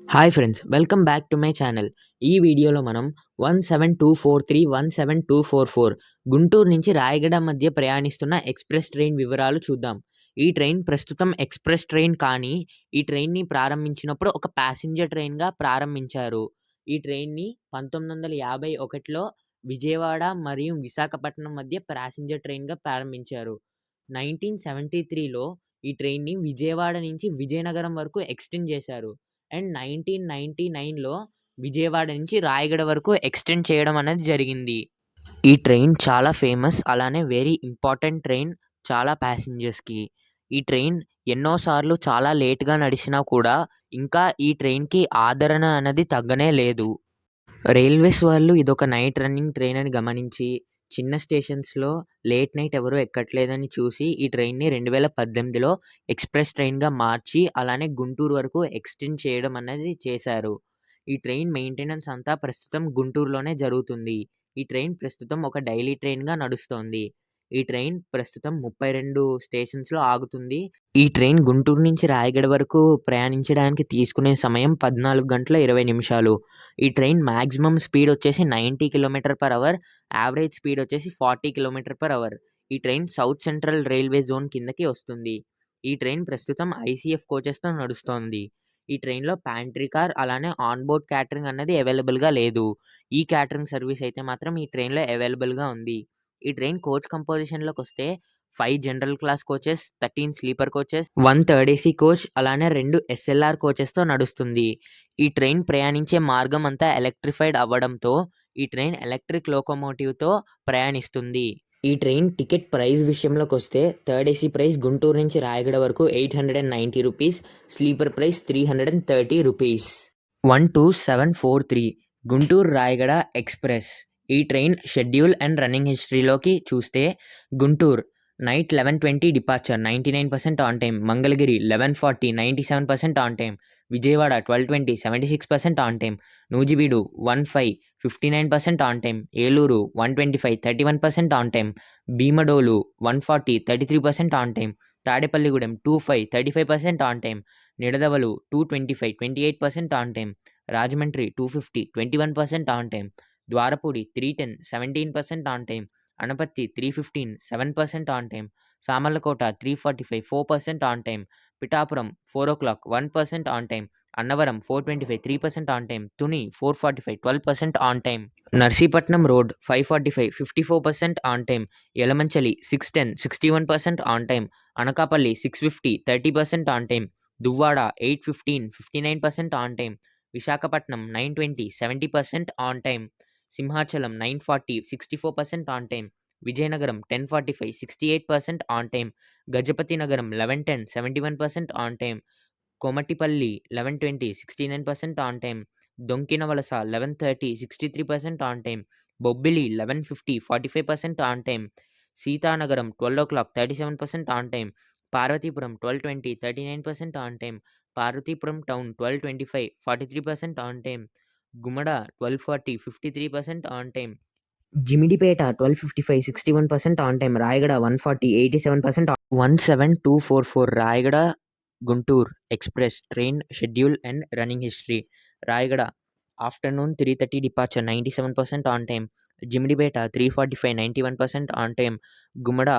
Hi friends, welcome back to my channel. ఈ వీడియోలో మనం 17243, 17244 గుంటూరు నుంచి రాయగడ మధ్య ప్రయాణిస్తున్న ఎక్స్‌ప్రెస్ ట్రైన్ వివరాలు చూద్దాం. ఈ ట్రైన్ ప్రస్తుతం ఎక్స్‌ప్రెస్ ట్రైన్ కానీ, ఈ ట్రైన్‌ని ప్రారంభించినప్పుడు ఒక ప్యాసింజర్ ట్రైన్‌గా ప్రారంభించారు. ఈ ట్రైన్‌ని 1951లో విజయవాడ మరియు విశాఖపట్నం మధ్య ప్యాసింజర్ ట్రైన్‌గా ప్రారంభించారు. 1973లో ఈ ట్రైన్‌ని విజయవాడ నుంచి విజయనగరం వరకు ఎక్స్‌టెండ్ చేశారు. అండ్ 1999లో విజయవాడ నుంచి రాయగడ వరకు ఎక్స్‌టెండ్ చేయడం అనేది జరిగింది. ఈ ట్రైన్ చాలా ఫేమస్. అలానే వెరీ ఇంపార్టెంట్ ట్రైన్ చాలా ప్యాసింజర్స్‌కి. ఈ ట్రైన్ ఎన్నో సార్లు చాలా లేట్‌గా నడిచినా కూడా ఇంకా ఈ ట్రైన్‌కి ఆదరణ అనేది తగ్గనే లేదు. రైల్వేస్ వాళ్ళు ఇదొక నైట్ రన్నింగ్ ట్రైన్ అని గమనించి, చిన్న స్టేషన్స్‌లో లేట్ నైట్ ఎవరు ఎక్కట్లేదని చూసి, ఈ ట్రైన్‌ని 2018లో ఎక్స్‌ప్రెస్ ట్రైన్‌గా మార్చి, అలానే గుంటూరు వరకు ఎక్స్‌టెండ్ చేయడం అనేది చేశారు. ఈ ట్రైన్ మెయింటెనెన్స్ అంతా ప్రస్తుతం గుంటూరులోనే జరుగుతుంది. ఈ ట్రైన్ ప్రస్తుతం ఒక డైలీ ట్రైన్‌గా నడుస్తోంది. ఈ ట్రైన్ ప్రస్తుతం 32 స్టేషన్స్‌లో ఆగుతుంది. ఈ ట్రైన్ గుంటూరు నుంచి రాయగడ వరకు ప్రయాణించడానికి తీసుకునే సమయం 14 గంటల 20 నిమిషాలు. ఈ ట్రైన్ మాక్సిమం స్పీడ్ వచ్చేసి 90 కిలోమీటర్/అవర్, యావరేజ్ స్పీడ్ వచ్చేసి 40 కిలోమీటర్/అవర్. ఈ train south central railway zone కిందకి వస్తుంది. ఈ ట్రైన్ ప్రస్తుతం ఐసీఎఫ్ కోచెస్‌తో నడుస్తోంది. ఈ ట్రైన్‌లో ప్యాంట్రీ కార్ అలానే ఆన్ బోర్డ్ క్యాటరింగ్ అన్నది అవైలబుల్‌గా లేదు. ఈ క్యాటరింగ్ సర్వీస్ అయితే మాత్రం ఈ ట్రైన్‌లో అవైలబుల్‌గా ఉంది. ఈ ట్రైన్ కోచ్ కంపోజిషన్‌లోకొస్తే 5 general class coaches, 13 sleeper coaches, 1 third AC coach అలానే 2 ఎస్ఎల్ఆర్ కోచెస్‌తో నడుస్తుంది. ఈ ట్రైన్ ప్రయాణించే మార్గం అంతా ఎలక్ట్రిఫైడ్ అవ్వడంతో ఈ ట్రైన్ ఎలక్ట్రిక్ లోకోమోటివ్‌తో ప్రయాణిస్తుంది. ఈ ట్రైన్ టికెట్ ప్రైస్ విషయంలోకొస్తే థర్డ్ ఏసీ ప్రైస్ గుంటూరు నుంచి రాయగడ వరకు రూ. 890, స్లీపర్ ప్రైస్ రూ. 330. 12743 గుంటూరు రాయగడ ఎక్స్‌ప్రెస్. ఈ ట్రైన్ షెడ్యూల్ అండ్ రన్నింగ్ హిస్టరీలోకి చూస్తే Guntur night 11:20 departure 99% on time. Mangalagiri 11:40 97% on time. Vijayawada 12:20 76% on time. Nuzvid 15 59% on time. Eluru 125 31% on time. Bhimadolu 140 33% on time. Tadepalligudem 25 35% on time. Nidadavolu 225 28% on time. Rajahmundry 250 21% on time. Dwarapudi 310 17% on time. Anaparthi 315 7% on time. Samarlakota 345 4% on time. Pithapuram 4:00 1% on time. Annavaram 425 3% on time. Tuni 445 12% on time. Narsipatnam road 545 54% on time. Yelamanchili 610 61% on time. Anakapalli 650 30% on time. Duvvada 815 59% on time. Visakhapatnam 920 70% on time. Simhachalam 940 64% on time. Vizianagaram 1045 68% on time. Gajapathi Nagaram 1110 71% on time. Komatipalli 1120 69% on time. Donkinavalasa 1130 63% on time. Bobbili 1150 45% on time. Seethanagaram 12:00 37% on time. Parvathipuram 12:20 39% on time. Parvathipuram town 12:25 43% on time. Gumada 12:40 53% on time. Jimidipeta 12:55 61% on time. Rayagada 140 87% 17244 Rayagada Guntur express train schedule and running history. Rayagada afternoon 3:30 departure 97% on time. Jimidipeta 3:45 91% on time. Gummada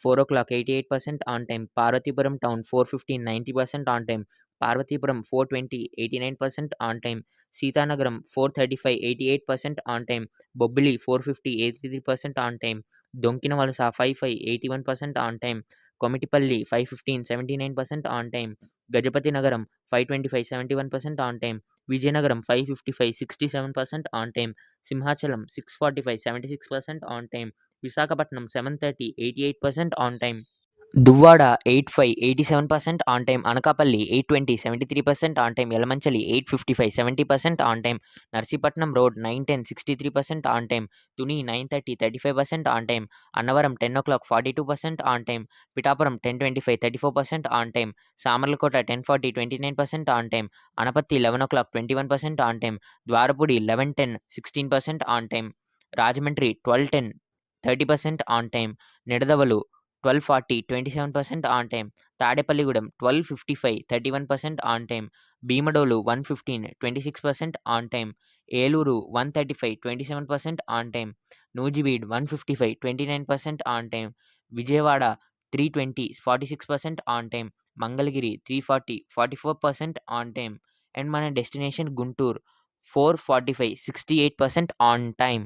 4:00 88% on time. Parvathipuram town 4:15 90% on time. Parvathipuram 4:20 89% on time. Seethanagaram 4:35 88% on time. Bobbili 4:50 83% on time. Donkinavalasa 55 81% on time. Komatipalli 5:15 79% on time. Gajapathi Nagaram 5:25 71% on time. Vizianagaram 5:55 67% on time. Simhachalam 6:45 76% on time. Visakhapatnam 7:30 88% on time. Duvvada 8:05 87% on time. Anakapalli 8:20 73% on time. Yelamanchili 8:55 70% on time. Narsipatnam road 9:10 63% on time. Tuni 9:30 35% on time. Annavaram 10:00 42% on time. Pithapuram 10:25 34% on time. Samarlakota 10:40 29% on time. Anaparthi 11:00 21% on time. Dwarapudi 11:10 16% on time. Rajahmundry 12:10 30% on time. Nidadavolu 12:40 27% on time. Tadepalligudem 12:55 31% on time. Bhimadolu 115 26% on time. Eluru 135 27% on time. Nuzvid 155 29% on time. Vijayawada 320 46% on time. Mangalagiri 340 44% on time. And మన destination Guntur 445 68% on time.